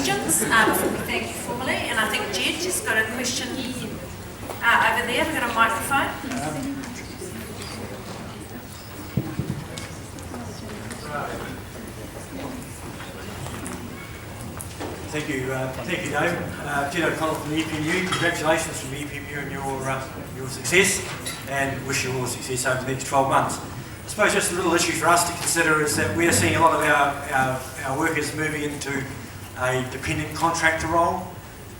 questions before we thank you formally. And I think Jed has got a question over there. We've got a microphone. Thank you, David. David Cunliffe from the EPMU. Congratulations from the EPMU and your success, and wish you all success over the next 12 months. I suppose just a little issue for us to consider is that we're seeing a lot of our workers moving into a dependent contractor role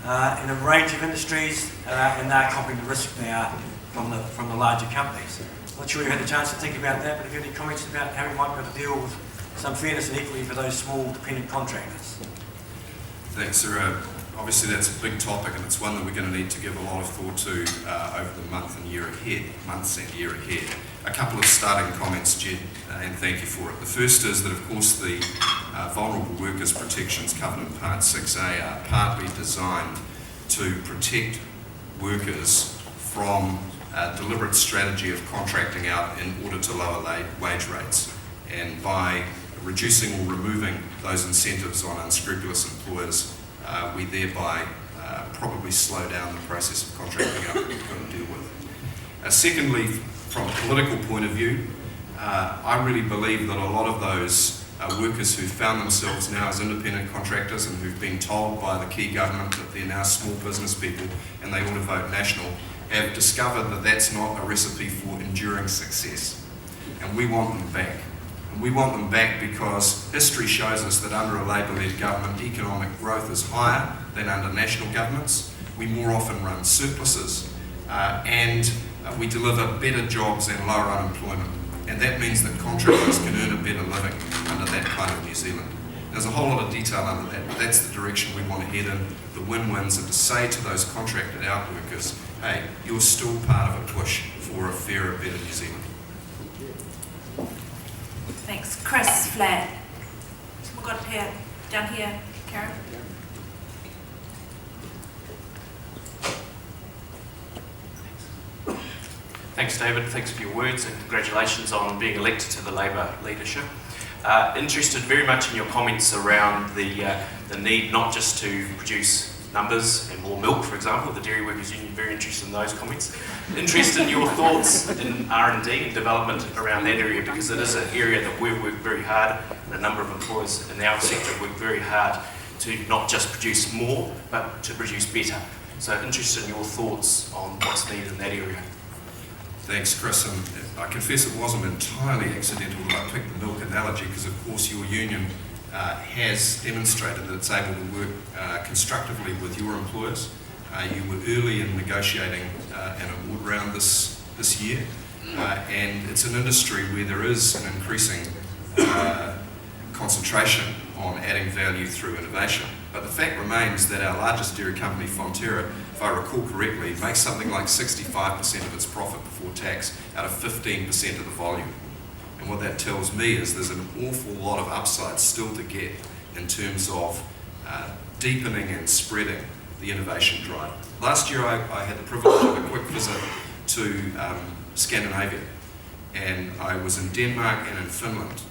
in a range of industries, and they're copying the risk now from the larger companies. Not sure you've had a chance to think about that, but if you have any comments about how we might be able to deal with some fairness and equity for those small dependent contractors? Thanks, sir. Obviously that's a big topic, and it's one that we're going to need to give a lot of thought to over the months and year ahead. A couple of starting comments, Jed, and thank you for it. The first is that, of course, the Vulnerable Workers Protections Covenant Part 6A are partly designed to protect workers from a deliberate strategy of contracting out in order to lower wage rates. And by reducing or removing those incentives on unscrupulous employers, we thereby probably slow down the process of contracting out that we've got to deal with. Secondly, from a political point of view, I really believe that a lot of those workers who found themselves now as independent contractors and who've been told by the key government that they're now small business people and they ought to vote national, have discovered that that's not a recipe for enduring success. And we want them back. And we want them back because history shows us that under a Labour-led government, economic growth is higher than under national governments. We more often run surpluses and we deliver better jobs and lower unemployment. And that means that contractors can earn a better living under that kind of New Zealand. There's a whole lot of detail under that, but that's the direction we want to head in. The win-wins are to say to those contracted out workers, hey, you're still part of a push for a fairer, better New Zealand. Thanks. Chris Flatt. We've got here, down here, Karen. Thanks, David. Thanks for your words and congratulations on being elected to the Labour leadership. Interested very much in your comments around the need not just to produce numbers and more milk, for example. The Dairy Workers Union, very interested in those comments. Interested in your thoughts in R&D and development around that area, because it is an area that we've worked very hard, and a number of employers in our sector work very hard to not just produce more, but to produce better. So interested in your thoughts on what's needed in that area. Thanks, Chris. And I confess it wasn't entirely accidental that I picked the milk analogy, because of course your union has demonstrated that it's able to work constructively with your employers. You were early in negotiating an award round this year, and it's an industry where there is an increasing concentration on adding value through innovation. But the fact remains that our largest dairy company, Fonterra, if I recall correctly, makes something like 65% of its profit before tax out of 15% of the volume. And what that tells me is there's an awful lot of upside still to get in terms of deepening and spreading the innovation drive. Last year I had the privilege of a quick visit to Scandinavia, and I was in Denmark and in Finland.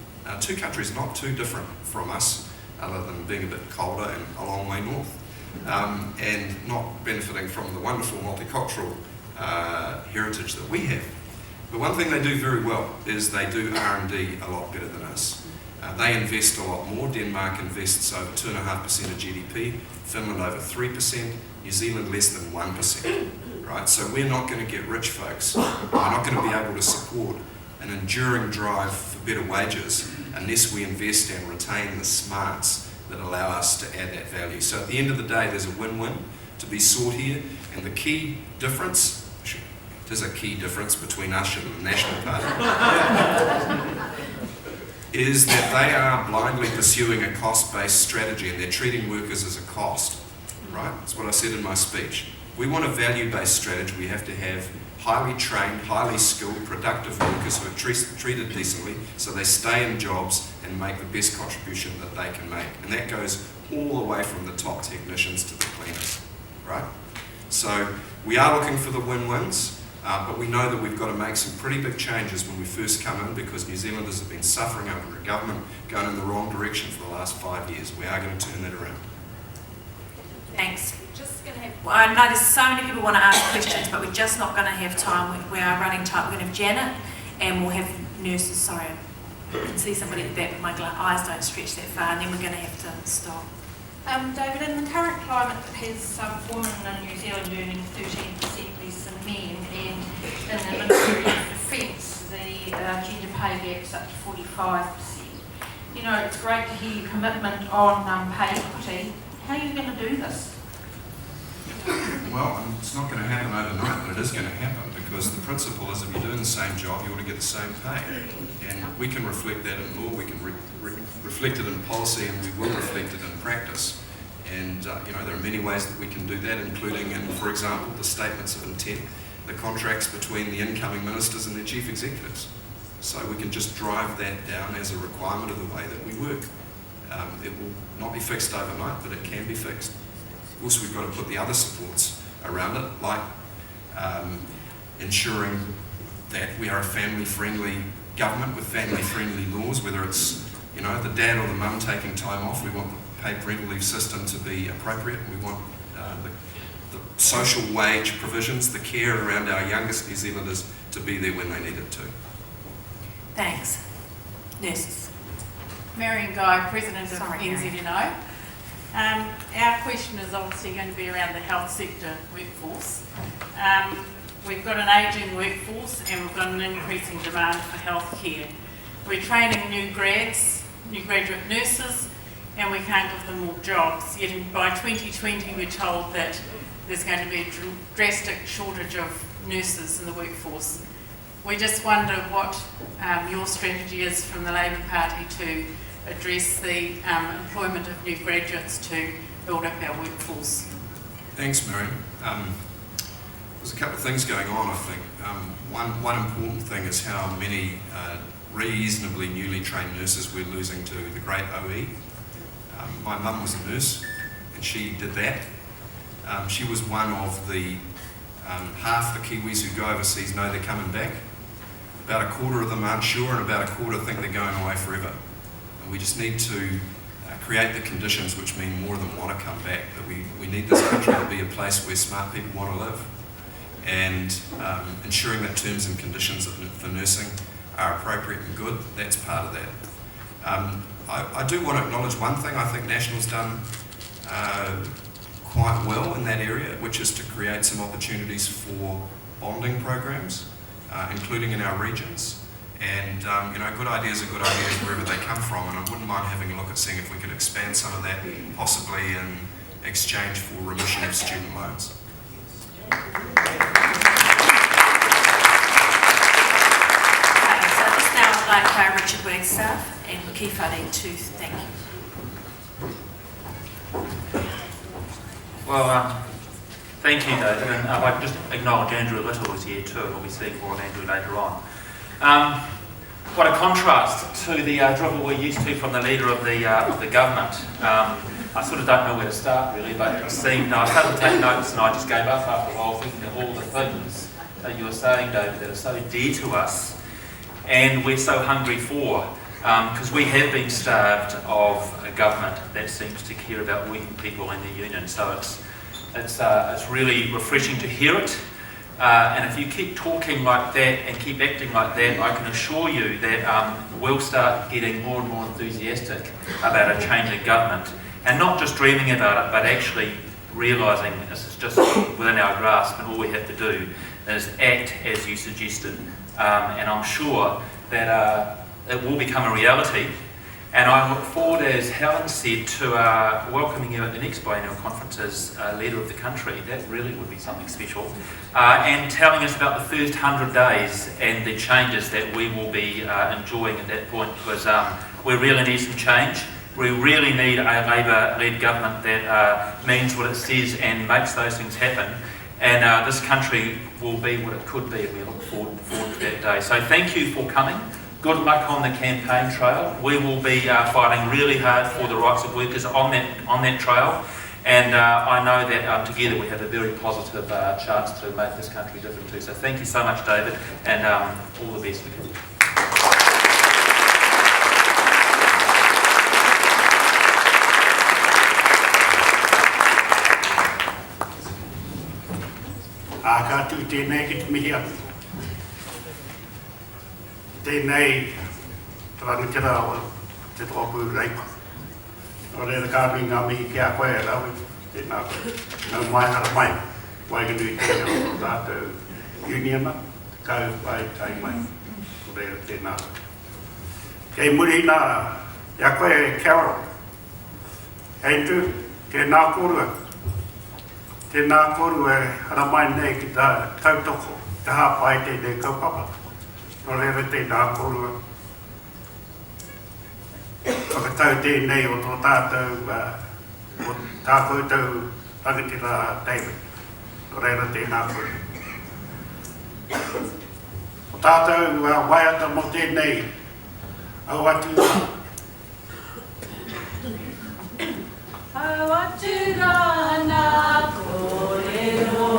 Two countries not too different from us, other than being a bit colder and a long way north, and not benefiting from the wonderful multicultural heritage that we have. But one thing they do very well is they do R&D a lot better than us. They invest a lot more. Denmark invests over 2.5% of GDP, Finland over 3%, New Zealand less than 1%. Right? So we're not going to get rich, folks. We're not going to be able to support an enduring drive for better wages unless we invest and retain the smarts that allow us to add that value. So at the end of the day, there's a win-win to be sought here, and the key difference, there's a key difference between us and the National Party, is that they are blindly pursuing a cost-based strategy, and they're treating workers as a cost, right? That's what I said in my speech. We want a value-based strategy. We have to have highly trained, highly skilled, productive workers who are treated decently so they stay in jobs and make the best contribution that they can make. And that goes all the way from the top technicians to the cleaners, right? So we are looking for the win-wins. But we know that we've got to make some pretty big changes when we first come in, because New Zealanders have been suffering under a government going in the wrong direction for the last 5 years. We are going to turn that around. Thanks. Just going to have Well, I know there's so many people want to ask questions, but we're just not going to have time. We are running tight. We're going to have Janet, and we'll have nurses. Sorry, I can see somebody at the back, but my eyes don't stretch that far, and then we're going to have to stop. David, in the current climate that has women in New Zealand earning 13% less than men, and in the Ministry of Defence, the gender pay gap's up to 45%. You know, it's great to hear your commitment on pay equity. How are you going to do this? Well, it's not going to happen overnight, but it is going to happen because the principle is if you're doing the same job, you ought to get the same pay. And we can reflect that in law, we can reflect it in policy, and we will reflect it in practice. And, there are many ways that we can do that, including in, for example, the statements of intent, the contracts between the incoming ministers and their chief executives. So we can just drive that down as a requirement of the way that we work. It will not be fixed overnight, but it can be fixed. Of course, we've got to put the other supports around it, like ensuring that we are a family-friendly government with family-friendly laws, whether it's, the dad or the mum taking time off. We want the paid parental leave system to be appropriate. We want the social wage provisions, the care around our youngest New Zealanders to be there when they need it to. Thanks. Nurses. Marion Guy, President of Sorry, NZNO. Our question is obviously going to be around the health sector workforce. We've got an ageing workforce and we've got an increasing demand for healthcare. We're training new graduate nurses, and we can't give them more jobs. Yet by 2020 we're told that there's going to be a drastic shortage of nurses in the workforce. We just wonder what your strategy is from the Labour Party to address the employment of new graduates to build up our workforce. Thanks, Marion. There's a couple of things going on, I think. One important thing is how many reasonably newly trained nurses we're losing to the great OE. My mum was a nurse, and she did that. She was one of the half the Kiwis who go overseas know they're coming back. About a quarter of them aren't sure, and about a quarter think they're going away forever. And we just need to create the conditions which mean more of them want to come back. That we need this country to be a place where smart people want to live. And ensuring that terms and conditions for nursing are appropriate and good, that's part of that. I do want to acknowledge one thing. I think National's done quite well in that area, which is to create some opportunities for bonding programs, including in our regions. And good ideas are good ideas wherever they come from, and I wouldn't mind having a look at seeing if we could expand some of that, possibly in exchange for remission of student loans. So just now I'd like Richard Wagstaff and Kifari to thank you. Well, thank you, David, and I can just acknowledge Andrew Little who's here too, and we'll be seeing more of Andrew later on. What a contrast to the drivel we're used to from the leader of the government. I sort of don't know where to start really, but it seemed, I started to take notes and I just gave up after a while thinking of all the things that you were saying, David, that are so dear to us and we're so hungry for, because we have been starved of a government that seems to care about working people in the union. So it's really refreshing to hear it. And if you keep talking like that and keep acting like that, I can assure you that we'll start getting more and more enthusiastic about a change in government. And not just dreaming about it, but actually realising this is just within our grasp, and all we have to do is act as you suggested. And I'm sure that it will become a reality. And I look forward, as Helen said, to welcoming you at the next Biennial conference as leader of the country. That really would be something special. And telling us about the first 100 days and the changes that we will be enjoying at that point, because we really need some change. We really need a Labour-led government that means what it says and makes those things happen. And this country will be what it could be, and we look forward to that day. So thank you for coming. Good luck on the campaign trail. We will be fighting really hard for the rights of workers on that trail. And I know that together we have a very positive chance to make this country different too. So thank you so much, David, and all the best for you. Akatu tēnei ki te mihi atu. Tēnei rangatira o te tōpū reipa. O reira kāmi ngā mihi ki a koe e raui, tēnā koe. Nau mai hara mai, waiganui tēnā o tātou uniona, kau pai tai mai. O reira tēnā koe. Kei muri nā, ia koe Carol. Hei tū, tēnā korua. Tēnā korua e hara mai nei ki tā tautoko, te hāpai tēnei kaupapa. O reira tēnā korua. Whakatau tēnei o tō tātou, o tā koutou rangatira David. O reira tēnā korua. O tātou waiata mo tēnei, au atu. Au atu rāna kōrero,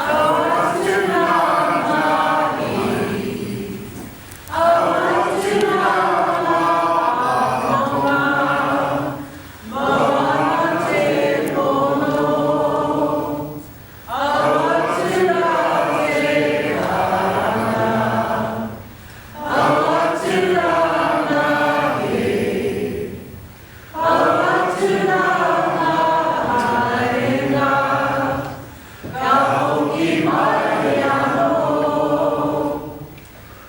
au atu rāna i, au atu rāna aroa, moa te pono, au atu rā te rāna, au atu rāna i, au atu rāna haenga, ka hoki mai anō.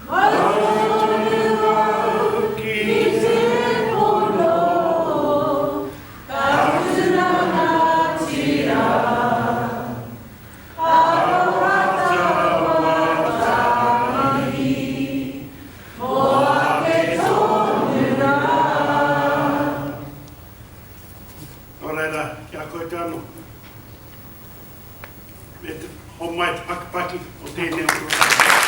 Mautonu ki te pono, ka turana tira, aroata watani, moa ke tonura. O reira, kia koe te anō. Me te homai te pakipaki o tēnei o tō.